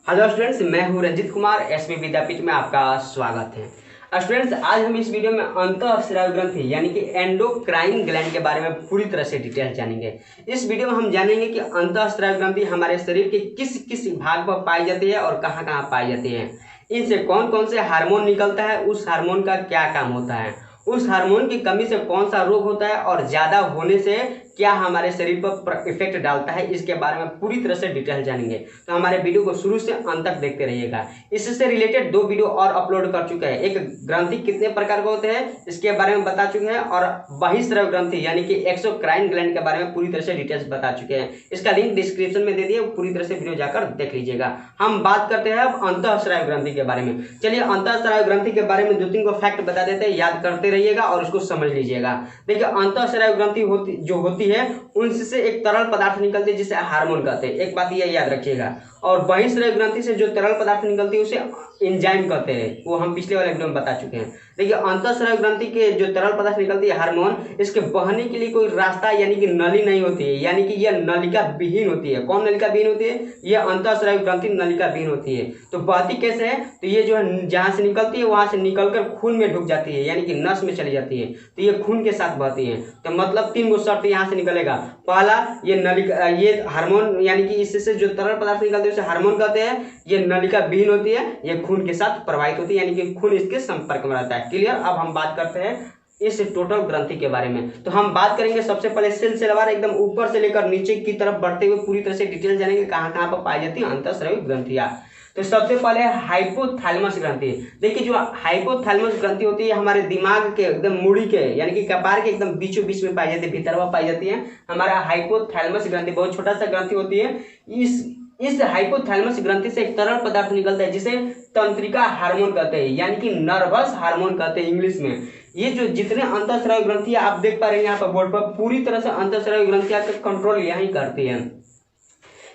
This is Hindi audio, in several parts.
हेलो स्टूडेंट्स, मैं हूं रंजित कुमार। एसवी विद्यापीठ में आपका स्वागत है। स्टूडेंट्स, आज हम इस वीडियो में अंतःस्रावी ग्रंथि यानी कि एंडोक्राइन ग्लैंड के बारे में पूरी तरह से डिटेल जानेंगे। इस वीडियो में हम जानेंगे कि अंतःस्रावी ग्रंथि हमारे शरीर के किस किस भाग पर पाई जाती है और कहाँ कहाँ पाई जाती है, इनसे कौन कौन से हार्मोन निकलता है, उस हार्मोन का क्या काम होता है, उस हार्मोन की कमी से कौन सा रोग होता है और ज्यादा होने से क्या हमारे शरीर पर इफेक्ट डालता है, इसके बारे में पूरी तरह से डिटेल जानेंगे। तो हमारे वीडियो को शुरू से अंत तक देखते रहिएगा। इससे रिलेटेड 2 वीडियो और अपलोड कर चुके हैं। एक ग्रंथि कितने प्रकार के होते हैं इसके बारे में बता चुके हैं, और बहिस्रावी ग्रंथि यानी कि एक्सोक्राइन ग्लैंड के बारे में पूरी तरह से डिटेल्स बता चुके हैं। इसका लिंक डिस्क्रिप्शन में दे दिए, पूरी तरह से वीडियो जाकर देख लीजिएगा। हम बात करते हैं अब अंतःस्रावी ग्रंथि के बारे में। चलिए, अंतःस्रावी ग्रंथि के बारे में 2-3 को फैक्ट बता देते हैं, याद करते रहिएगा और उसको समझ लीजिएगा। देखिए, अंतःस्रावी ग्रंथि जो होती है उनसे एक तरल पदार्थ निकलती है जिसे हार्मोन कहते हैं, एक बात ये याद रखिएगा। और बहिस्रावी ग्रंथि से जो तरल पदार्थ निकलती है उसे एंजाइम कहते हैं, वो हम पिछले वाले वीडियो में बता चुके हैं। देखिए, अंतःस्रावी ग्रंथि के जो तरल पदार्थ निकलती है हार्मोन, इसके बहने के लिए कोई रास्ता यानी कि नली नहीं होती है, यानी कि यह नलिका विहीन होती है। कौन नलिका विहीन होती है? यह अंतःस्रावी ग्रंथि नलिका विहीन होती है। तो बहती कैसे है? तो ये जो है जहां से निकलती है वहां से निकलकर खून में ढुक जाती है, यानी कि नस में चली जाती है। तो ये खून के साथ बहती है। तो मतलब 3 गो शर्त यहाँ से निकलेगा। पहला, ये नलिका, ये हार्मोन यानी कि इससे जो तरल पदार्थ निकलते हैं उसे हार्मोन कहते हैं। ये नलिका विहीन होती है, ये खून के साथ प्रवाहित होती है, यानी कि खून इसके संपर्क में रहता है। क्लियर? अब हम बात करते हैं इस टोटल ग्रंथि के बारे में। तो हम बात करेंगे सबसे पहले सिलसिलेवार, एकदम ऊपर से लेकर नीचे की तरफ बढ़ते हुए पूरी तरह से डिटेल जानेंगे कहाँ कहाँ पर पाई जाती है अंतःस्रावी ग्रंथियां। तो सबसे पहले हाइपोथैलेमस ग्रंथि। देखिए, जो हाइपोथैलेमस ग्रंथि होती है हमारे दिमाग के एकदम मुड़ी के यानी कि कपार के एकदम बीचों बीच में पाई जाती है, भीतर पाई जाती है। हमारा हाइपोथैलेमस ग्रंथि बहुत छोटा सा ग्रंथि होती है। इस हाइपोथैलेमस ग्रंथि से एक तरल पदार्थ निकलता है जिसे तंत्रिका हार्मोन कहते हैं, यानी कि नर्वस हार्मोन कहते हैं इंग्लिश में। ये जो जितने अंतःस्रावी ग्रंथियां आप देख पा रहे हैं यहाँ पर बोर्ड पर, पूरी तरह से अंतःस्रावी ग्रंथियां का कंट्रोल यही करती है।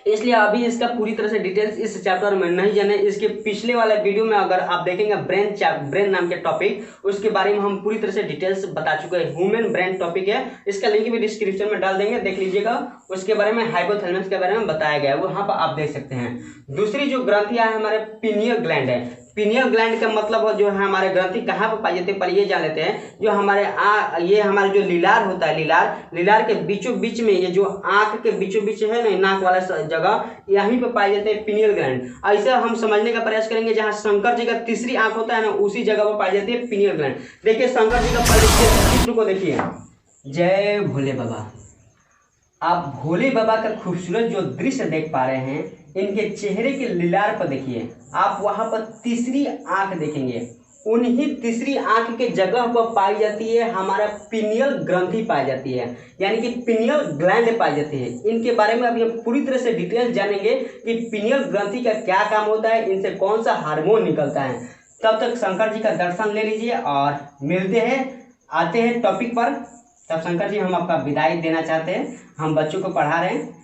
इसलिए अभी इसका पूरी तरह से डिटेल्स इस चैप्टर में नहीं जाने। इसके पिछले वाले वीडियो में अगर आप देखेंगे ब्रेन नाम के टॉपिक, उसके बारे में हम पूरी तरह से डिटेल्स बता चुके हैं। ह्यूमन ब्रेन टॉपिक है, इसका लिंक भी डिस्क्रिप्शन में डाल देंगे, देख लीजिएगा। उसके बारे में हाइपोथैलेमस के बारे में बताया गया है, वो यहाँ पर आप देख सकते हैं। दूसरी जो ग्रंथियां है हमारे पिनियल ग्लैंड है। पिनियल ग्लैंड का मतलब जो है हमारे ग्रंथि कहाँ पर पाई जाती है पहले ये जान लेते हैं। जो हमारे ये हमारे जो लीलार होता है, लीलार के बीचों बीच में, ये जो आंख के बीचों बीच है ना, नाक वाला जगह, यहीं पे पाए जाते हैं पिनियल ग्लैंड। ऐसे हम समझने का प्रयास करेंगे, जहाँ शंकर जी का तीसरी आंख होता है ना, उसी जगह पर पाई जाती है पिनियल ग्लैंड। देखिए, शंकर जी का पहले चित्र को देखिए। जय भोले बाबा। आप भोले बाबा का खूबसूरत जो दृश्य देख पा रहे हैं, इनके चेहरे के लीलार पर देखिए, आप वहां पर तीसरी आंख देखेंगे। उन्हीं तीसरी आंख के जगह पर पाई जाती है हमारा पिनियल ग्रंथि पाई जाती है, यानी कि पिनियल ग्लैंड पाई जाती है। इनके बारे में अभी हम पूरी तरह से डिटेल जानेंगे कि पिनियल ग्रंथि का क्या काम होता है, इनसे कौन सा हार्मोन निकलता है। तब तक शंकर जी का दर्शन ले लीजिए और मिलते हैं, आते हैं टॉपिक पर। तब शंकर जी, हम आपका विदाई देना चाहते हैं, हम बच्चों को पढ़ा रहे हैं।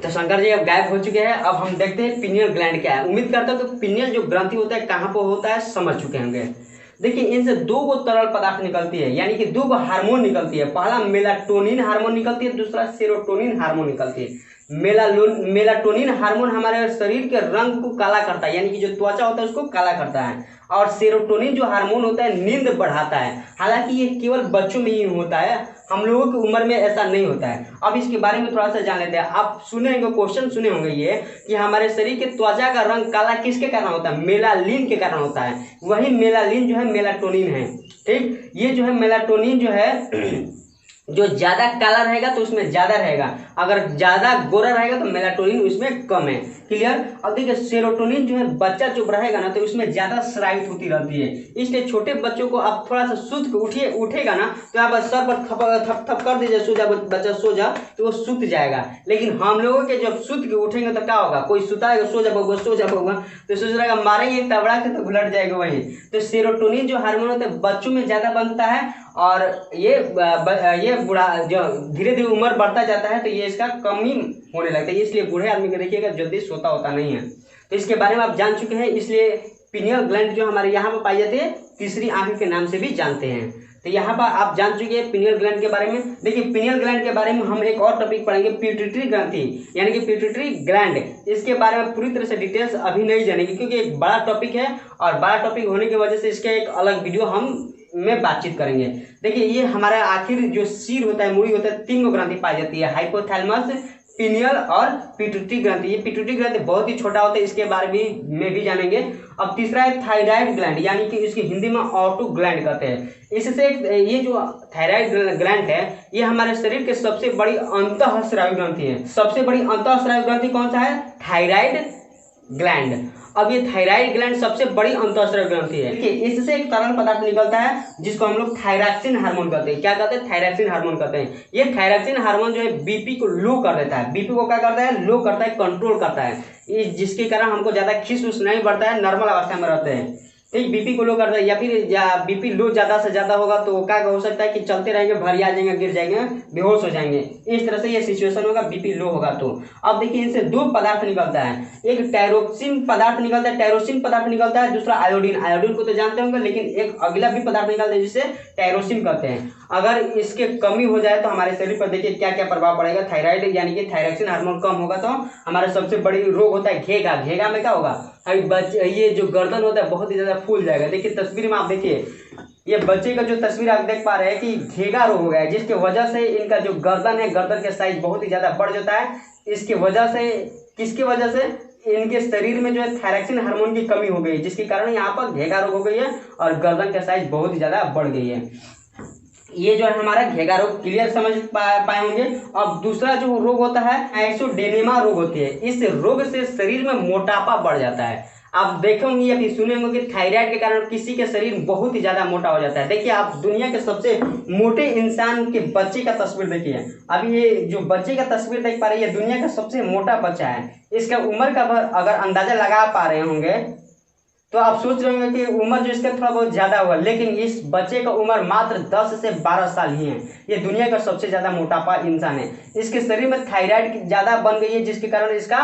तो शंकर जी अब गायब हो चुके हैं। अब हम देखते हैं पिनियल ग्लैंड क्या है। उम्मीद करता हूँ कि पिनियल जो ग्रंथि होता है कहाँ पर होता है समझ चुके होंगे। देखिए, इनसे 2 गो तरल पदार्थ निकलती है, यानी कि 2 गो हार्मोन निकलती है। पहला मेलाटोनिन हार्मोन निकलती है, दूसरा सेरोटोनिन हार्मोन निकलती है। मेलाटोनिन हार्मोन हमारे शरीर के रंग को काला करता है, यानी कि जो त्वचा होता है उसको काला करता है। और सेरोटोनिन जो हार्मोन होता है नींद बढ़ाता है। हालांकि ये केवल बच्चों में ही होता है, हम लोगों की उम्र में ऐसा नहीं होता है। अब इसके बारे में थोड़ा सा जान लेते हैं। आप सुने होंगे, क्वेश्चन सुने होंगे ये कि हमारे शरीर के त्वचा का रंग काला किसके कारण होता है? मेलानिन के कारण होता है। वही मेलानिन जो है मेलाटोनिन है। ठीक, ये जो है मेलाटोनिन जो है जो ज्यादा काला रहेगा तो उसमें ज्यादा रहेगा, अगर ज्यादा गोरा रहेगा तो मेलाटोनिन उसमें कम है। क्लियर? अब देखिए, सेरोटोनिन जो है बच्चा चुप रहेगा ना तो उसमें ज्यादा स्रावित होती रहती है। इसलिए छोटे बच्चों को आप थोड़ा सा सूत के उठेगा ना तो आप सर पर थप थप कर दीजिए, सो जा बच्चा, सो जा, तो वो सूत जाएगा। लेकिन हम लोगों के जब सूत के उठेंगे तो क्या होगा? कोई सुताएगा, सो जा बउआ, सो जा बउआ, तो सोच रहेगा मारेंगे तबड़ा के तो उलट जाएगा वही। तो सेरोटोनिन जो हार्मोन होता है बच्चों में ज्यादा बनता है, और ये बुढ़ा जो धीरे धीरे उम्र बढ़ता जाता है तो ये इसका कमी होने लगता है। इसलिए बूढ़े आदमी को देखिएगा जल्दी सोता होता नहीं है। तो इसके बारे में आप जान चुके हैं। इसलिए पिनियल ग्लैंड जो हमारे यहाँ पर पाई जाती है तीसरी आंख के नाम से भी जानते हैं। तो यहाँ पर आप जान चुके हैं पिनियल ग्लैंड के बारे में। देखिए पिनियल ग्लैंड के बारे में हम एक और टॉपिक पढ़ेंगे, पिट्यूटरी ग्रंथि यानी कि पिट्यूटरी ग्लैंड। इसके बारे में पूरी तरह से डिटेल्स अभी नहीं जानेंगे क्योंकि एक बड़ा टॉपिक है और बड़ा टॉपिक होने की वजह से इसका एक अलग वीडियो हम में बातचीत करेंगे। देखिए ये हमारा आखिर जो सिर होता है, मुड़ी होता है, 3 ग्रंथि पाई जाती है, हाइपोथैलेमस, पिनियल और पिट्यूटरी ग्रंथि। ये पिट्यूटरी ग्रंथि बहुत ही छोटा होता है, इसके बारे में भी जानेंगे। अब तीसरा है थायराइड ग्लैंड यानी कि इसकी हिंदी में ऑटो ग्लैंड कहते हैं। इससे ये जो थायराइड ग्लैंड है ये हमारे शरीर के सबसे बड़ी अंतःस्रावी ग्रंथि है। सबसे बड़ी अंतःस्रावी ग्रंथि कौन सा है? Thyroid gland. अब ये थायराइड ग्लैंड सबसे बड़ी अंतःस्रावी ग्रंथि है। देखिए इससे एक तरल पदार्थ निकलता है जिसको हम लोग थायरॉक्सिन हार्मोन कहते हैं। क्या कहते हैं? थायरॉक्सिन हार्मोन कहते हैं। ये थायरॉक्सिन हार्मोन जो है बीपी को लो कर देता है। बीपी को क्या करता है? लो करता है, कंट्रोल करता है, जिसके कारण हमको ज्यादा खीस उस नहीं बढ़ता है, नॉर्मल अवस्था में रहते हैं। ठीक, बीपी को लो करता है। या फिर बीपी लो ज्यादा से ज्यादा होगा तो क्या हो सकता है कि चलते रहेंगे, भरिया जाएंगे, गिर जाएंगे, बेहोश हो जाएंगे। इस तरह से ये सिचुएशन होगा बीपी लो होगा तो। अब देखिए इनसे 2 पदार्थ निकलता है, एक टायरोक्सिन पदार्थ निकलता है, टायरोसिन पदार्थ निकलता है, दूसरा आयोडीन। आयोडीन को तो जानते होंगे, लेकिन एक अगला भी पदार्थ निकलता है जिसे टायरोसिन कहते हैं। अगर इसके कमी हो जाए तो हमारे शरीर पर देखिए क्या क्या प्रभाव पड़ेगा। थायराइड यानी कि थायरॉक्सिन हार्मोन कम होगा तो हमारा सबसे बड़ी रोग होता है घेगा। घेगा में क्या होगा? ये जो गर्दन होता है बहुत ही ज्यादा फूल जाएगा। देखिए तस्वीर में आप देखिए, ये बच्चे का जो तस्वीर आप देख पा रहे हैं कि घेगा रोग हो गया है, जिसकी वजह से इनका जो गर्दन है, गर्दन के साइज बहुत ही ज्यादा बढ़ जाता है। इसकी वजह से, किसकी वजह से? इनके शरीर में जो है थायरॉक्सिन हार्मोन की कमी हो गई, जिसके कारण यहाँ पर घेगा रोग हो गई है और गर्दन का साइज बहुत ही ज्यादा बढ़ गई है। ये जो है हमारा घेगा रोग, क्लियर समझ पाए होंगे। अब दूसरा जो रोग होता है एक्सोडेनेमा रोग होती है। इस रोग से शरीर में मोटापा बढ़ जाता है। आप देखेंगे या फिर सुने होंगे कि थायराइड के कारण किसी के शरीर बहुत ही ज्यादा मोटा हो जाता है। देखिए आप दुनिया के सबसे मोटे इंसान के बच्चे का तस्वीर देखिए। अभी ये जो बच्चे का तस्वीर देख पा रहे हैं, ये दुनिया का सबसे मोटा बच्चा है। इसका उम्र का अगर अंदाजा लगा पा रहे होंगे तो आप सोच रहे होंगे कि उम्र जो इसका थोड़ा बहुत ज्यादा हुआ, लेकिन इस बच्चे का उम्र मात्र 10 से 12 साल ही है। ये दुनिया का सबसे ज्यादा मोटापा इंसान है। इसके शरीर में थायराइड ज्यादा बन गई है, जिसके कारण इसका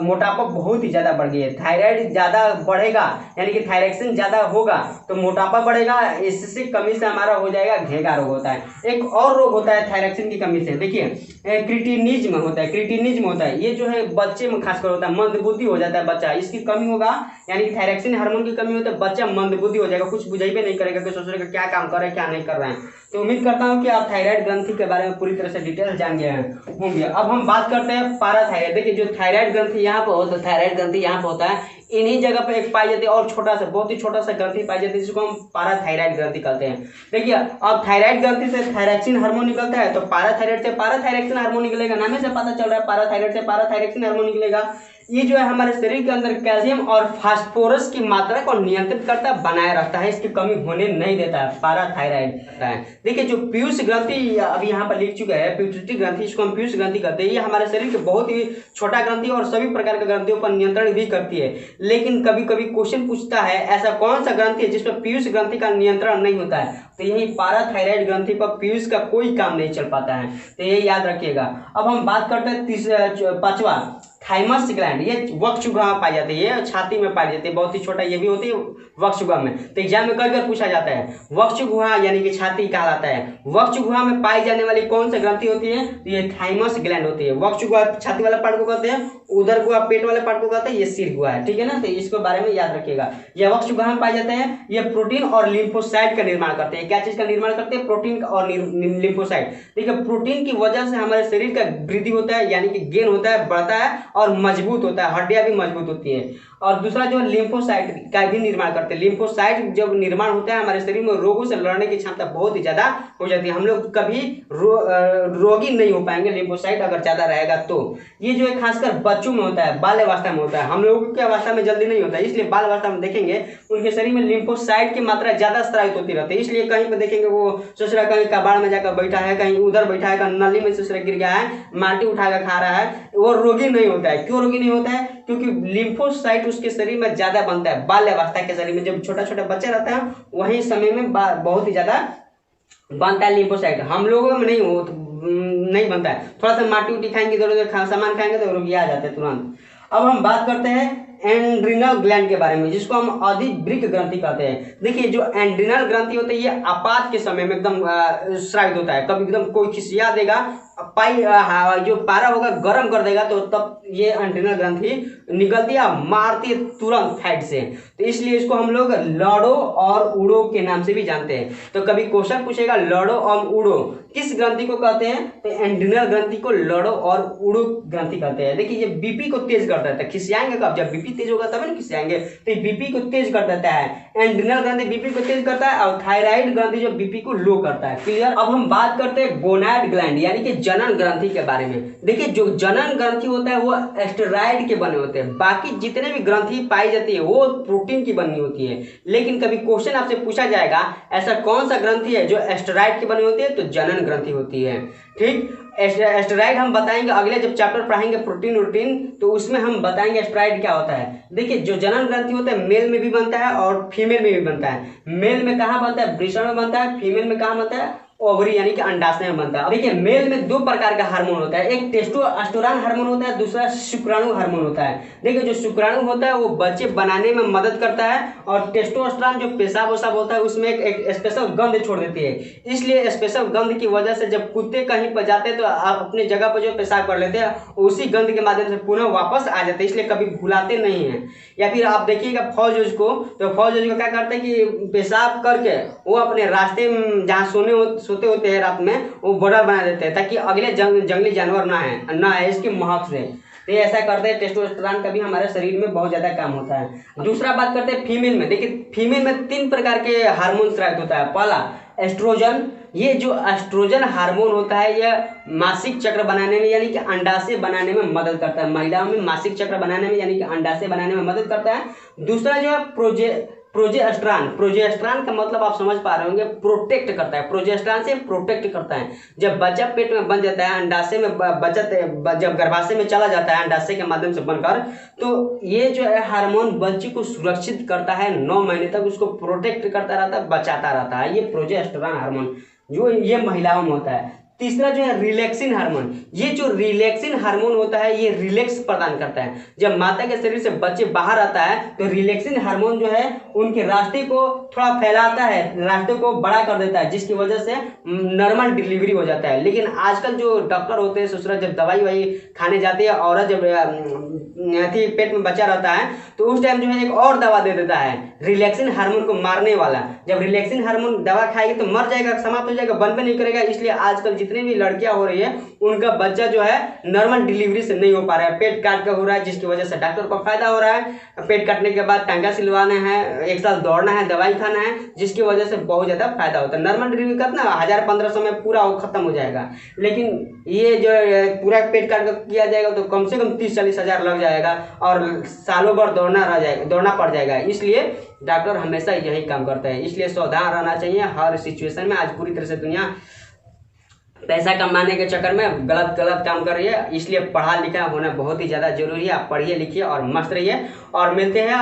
मोटापा बहुत ही ज्यादा बढ़ गई है। थायराइड ज्यादा बढ़ेगा यानी कि थायरॉक्सिन ज्यादा होगा तो मोटापा बढ़ेगा, इससे कमी से हमारा हो जाएगा घेगा रोग होता है। एक और रोग होता है थायरॉक्सिन की कमी से, देखिए क्रिटिनिज्म होता है। क्रिटिनिज्म होता है, ये जो है बच्चे में खासकर होता है, मंदबुद्धि हो जाता है बच्चा। इसकी कमी होगा यानी कि थायरॉक्सिन हार्मोन की कमी होती है, बच्चा मंदबुद्धि हो जाएगा, कुछ बुझाइबे नहीं करेगा कि सोच रहे क्या काम कर रहे हैं क्या नहीं कर रहे हैं। तो उम्मीद करता हूं कि आप थायराइड ग्रंथि के बारे में पूरी तरह से डिटेल जान गए होंगे। अब हम बात करते हैं पाराथायराइड। देखिए जो थायराइड ग्रंथि यहाँ पर होता है, थायराइड ग्रंथि यहाँ पर होता है, इन्हीं जगह पे एक पाई जाती है और छोटा सा, बहुत ही छोटा सा ग्रंथि पाई जाती है जिसको हम पाराथायराइड ग्रंथि कहते हैं। देखिए अब थायराइड ग्रंथि से थायरॉक्सिन हार्मोन निकलता है तो पाराथायराइड से पाराथायरॉक्सिन हार्मोन निकलेगा। नाम से पता चल रहा है पाराथायराइड से पाराथायरॉक्सिन हार्मोन निकलेगा। ये जो है हमारे शरीर के अंदर कैल्शियम और फास्फोरस की मात्रा को नियंत्रित करता है, बनाए रखता है, इसकी कमी होने नहीं देता है, पाराथायराइड है। देखिए जो पीयूष ग्रंथि अभी यहाँ पर लिख चुका है, पिट्यूटरी ग्रंथि, इसको हम पीयूष ग्रंथि कहते हैं। ये हमारे शरीर के बहुत ही छोटा ग्रंथि और सभी प्रकार के ग्रंथियों पर नियंत्रण भी करती है। लेकिन कभी कभी क्वेश्चन पूछता है ऐसा कौन सा ग्रंथि है जिसमें पीयूष ग्रंथि का नियंत्रण नहीं होता है, तो यही पाराथायराइड ग्रंथि पर पीयूष का कोई काम नहीं चल पाता है, तो ये याद रखिएगा। अब हम बात करते हैं पांचवा, थाइमस ग्लैंड। ये वक्षगुहा में पाई जाती है, ये छाती में पाई जाती है, बहुत ही छोटा ये भी होती है वक्षगुहा में। तो एग्जाम में कई बार पूछा जाता है वक्षगुहा यानी कि छाती कहलाता है। वक्षगुहा में पाई जाने वाली कौन सी ग्रंथि होती है? तो ये थाइमस ग्लैंड होती है। वक्षगुहा छाती वाला पार्ट को कहते हैं, उदर गुहा पेट वाले पार्ट को कहते हैं, ये सिर गुहा है, ठीक है ना। तो इसके बारे में याद रखिएगा। यह वक्षगुहा में पाए जाते हैं। ये प्रोटीन और लिम्फोसाइट का निर्माण करते हैं। क्या चीज का निर्माण करते हैं? प्रोटीन और लिम्फोसाइट। देखिए प्रोटीन की वजह से हमारे शरीर का वृद्धि होता है यानी कि गेन होता है, बढ़ता है और मजबूत होता है, हड्डियां भी मजबूत होती है। और दूसरा जो लिम्फोसाइट का भी निर्माण करते हैं। लिम्फोसाइट जब निर्माण होता है हमारे शरीर में रोगों से लड़ने की क्षमता बहुत ही ज्यादा हो जाती है। हम लोग कभी रोगी नहीं हो पाएंगे लिम्फोसाइट अगर ज्यादा रहेगा तो। ये जो है खासकर बच्चों में होता है, बाल अवस्था में होता है, हम लोगों की अवस्था में जल्दी नहीं होता है, इसलिए बाल अवस्था में देखेंगे उनके शरीर में लिम्फोसाइट की मात्रा ज्यादा स्रावित होती रहती है। इसलिए कहीं पर देखेंगे वो सोच रहा है कहीं कबाड़ में जाकर बैठा है, कहीं उधर बैठा है, कहीं नली में सोच रहा गिर गया है, माटी उठाकर खा रहा है, वो रोगी नहीं होता है। क्यों रोगी नहीं होता है? क्योंकि लिम्फोसाइट उसके शरीर में ज्यादा बनता है। बाल्य अवस्था के शरीर में जब छोटा छोटा बच्चा रहता है वही समय में बहुत ही ज्यादा बनता है लिम्फोसाइट। हम लोगों में नहीं बनता है। थोड़ा सा माटी उटी खाएंगे, इधर उधर सामान खाएंगे तो रोगी आ जाते हैं तुरंत। अब हम बात करते हैं एंड्रिनल ग्लैंड के बारे में, जिसको हम अधिवृक्क ग्रंथि कहते हैं। देखिए जो एंड्रिनल ग्रंथि होता है ये आपात के समय में एकदम स्रावित होता है। कभी एकदम कोई खिसिया देगा, जो पारा होगा गर्म कर देगा, तो तब ये एंड्रिनल ग्रंथि निकलती है, मारती है तुरंत फैट से। तो इसलिए इसको हम लोग लड़ो और उड़ो के नाम से भी जानते हैं। तो कभी क्वेश्चन पूछेगा लड़ो और उड़ो किस ग्रंथि को कहते हैं, तो एंड्रिनल ग्रंथि को लड़ो और उड़ो ग्रंथि कहते हैं। देखिए ये बीपी को तेज कर देता है। खिसियाएंगे कब, जब बीपी तेज होगा तभी ना खिसियाएंगे। तो बीपी को तेज कर देता है। एंड्रिनल ग्रंथि बीपी को तेज करता है और थायराइड ग्रंथि जो बीपी को लो करता है। क्लियर। अब हम बात करते हैं गोनाड ग्लैंड यानी कि जनन ग्रंथि के बारे में। देखिए जो जनन ग्रंथि होता है वो एस्टेरॉइड के बने होते हैं। बाकी जितने भी ग्रंथि पाई जाती है वो प्रोटीन की बनी होती है। लेकिन कभी क्वेश्चन आपसे पूछा जाएगा ऐसा कौन सा ग्रंथि है जो एस्टेरॉइड की बनी होती है, तो जनन ग्रंथि होती है। ठीक, एस्टेरॉइड हम बताएंगे अगले जब चैप्टर पढ़ाएंगे प्रोटीन रूटीन, तो उसमें हम बताएंगे एस्टेरॉइड क्या होता है। देखिए जो जनन ग्रंथि होता है मेल में भी बनता है और फीमेल में भी बनता है। मेल में कहाँ बनता है, वृषण में बनता है। फीमेल में कहाँ बनता है, ओवरी यानी कि अंडाशय में बनता है। देखिए मेल में दो प्रकार का हार्मोन होता है, एक टेस्टोस्टेरोन हार्मोन होता है, दूसरा शुक्राणु हार्मोन होता है। देखिए जो शुक्राणु होता है वो बच्चे बनाने में मदद करता है, और टेस्टोस्टेरोन जो पेशाब वसाब होता है उसमें एक स्पेशल गंध छोड़ देती है। इसलिए स्पेशल गंध की वजह से जब कुत्ते कहीं पर जाते हैं तो आप अपने जगह पर जो पेशाब कर लेते हैं उसी गंध के माध्यम से पुनः वापस आ जाते हैं, इसलिए कभी भुलाते नहीं हैं। या फिर आप देखिएगा फौज को, तो फौज को क्या करते हैं कि पेशाब करके वो अपने रास्ते में जहाँ सोते होते हैं रात में वो बॉर्डर बना देते हैं ताकि अगले जंगली जानवर ना है इसकी महक से। तो ऐसा करते हैं। टेस्टोस्टेरोन का भी हमारे शरीर में बहुत ज्यादा काम होता है। दूसरा बात करते हैं फीमेल में। देखिए फीमेल में 3 प्रकार के हार्मोन स्रावित होता है। पहला एस्ट्रोजन, ये जो एस्ट्रोजन हार्मोन होता है यह मासिक चक्र बनाने में यानी कि अंडाशय बनाने में मदद करता है। महिलाओं में मासिक चक्र बनाने में यानी कि अंडाशय बनाने में मदद करता है। दूसरा जो है प्रोजेस्टेरॉन का मतलब आप समझ पा रहे होंगे, प्रोटेक्ट करता है। प्रोजेस्टेरॉन से प्रोटेक्ट करता है। जब बच्चा पेट में बन जाता है, अंडाशय में जब गर्भाशय में चला जाता है अंडाशय के माध्यम से बनकर, तो ये जो है हार्मोन बच्चे को सुरक्षित करता है। 9 महीने तक उसको प्रोटेक्ट करता रहता है, बचाता रहता है। ये प्रोजेस्टेरॉन हार्मोन जो ये महिलाओं में होता है। तीसरा जो है रिलैक्सिन हार्मोन। ये जो रिलैक्सिन हार्मोन होता है ये रिलैक्स प्रदान करता है। जब माता के शरीर से बच्चे बाहर आता है तो रिलैक्सिन हार्मोन जो है उनके रास्ते को थोड़ा फैलाता है, रास्ते को बड़ा कर देता है, जिसकी वजह से नॉर्मल डिलीवरी हो जाता है। लेकिन आजकल जो डॉक्टर होते हैं ससुराल जब दवाई खाने जाती है औरत, जब पेट में बच्चा रहता है तो उस टाइम जो है एक और दवा दे देता है रिलैक्सिन हार्मोन को मारने वाला। जब रिलैक्सिन हार्मोन दवा खाएगी तो मर जाएगा, समाप्त हो जाएगा, बन भी नहीं करेगा। इसलिए आजकल जितनी भी लड़कियां हो रही है उनका बच्चा जो है नॉर्मल डिलीवरी से नहीं हो पा रहा है, पेट काट कर हो रहा है, जिसकी वजह से डॉक्टर को फायदा हो रहा है। पेट काटने के बाद टांगा सिलवाना है, 1 साल दौड़ना है, दवाई खाना है, जिसकी वजह से बहुत ज्यादा फायदा होता है। नॉर्मल डिलीवरी करना 1000-1500 में पूरा वो खत्म हो जाएगा। लेकिन ये जो पूरा पेट काट कर किया जाएगा तो कम से कम 30-40 हजार लग जाएगा और सालों भर दौड़ना पड़ जाएगा। इसलिए डॉक्टर हमेशा यही काम करता है। इसलिए सावधान रहना चाहिए हर सिचुएशन में। आज पूरी तरह से दुनिया पैसा कमाने के चक्कर में गलत काम कर रही है, इसलिए पढ़ा लिखा होना बहुत ही ज़्यादा जरूरी है। आप पढ़िए लिखिए और मस्त रहिए। और मिलते हैं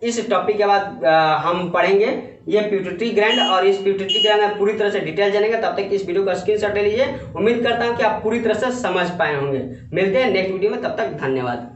इस टॉपिक के बाद हम पढ़ेंगे ये पिट्यूटरी ग्लैंड, और इस पिट्यूटरी ग्लैंड में पूरी तरह से डिटेल जानेंगे। तब तक इस वीडियो का स्क्रीनशॉट ले लीजिए। उम्मीद करता हूँ कि आप पूरी तरह से समझ पाए होंगे। मिलते हैं नेक्स्ट वीडियो में, तब तक धन्यवाद।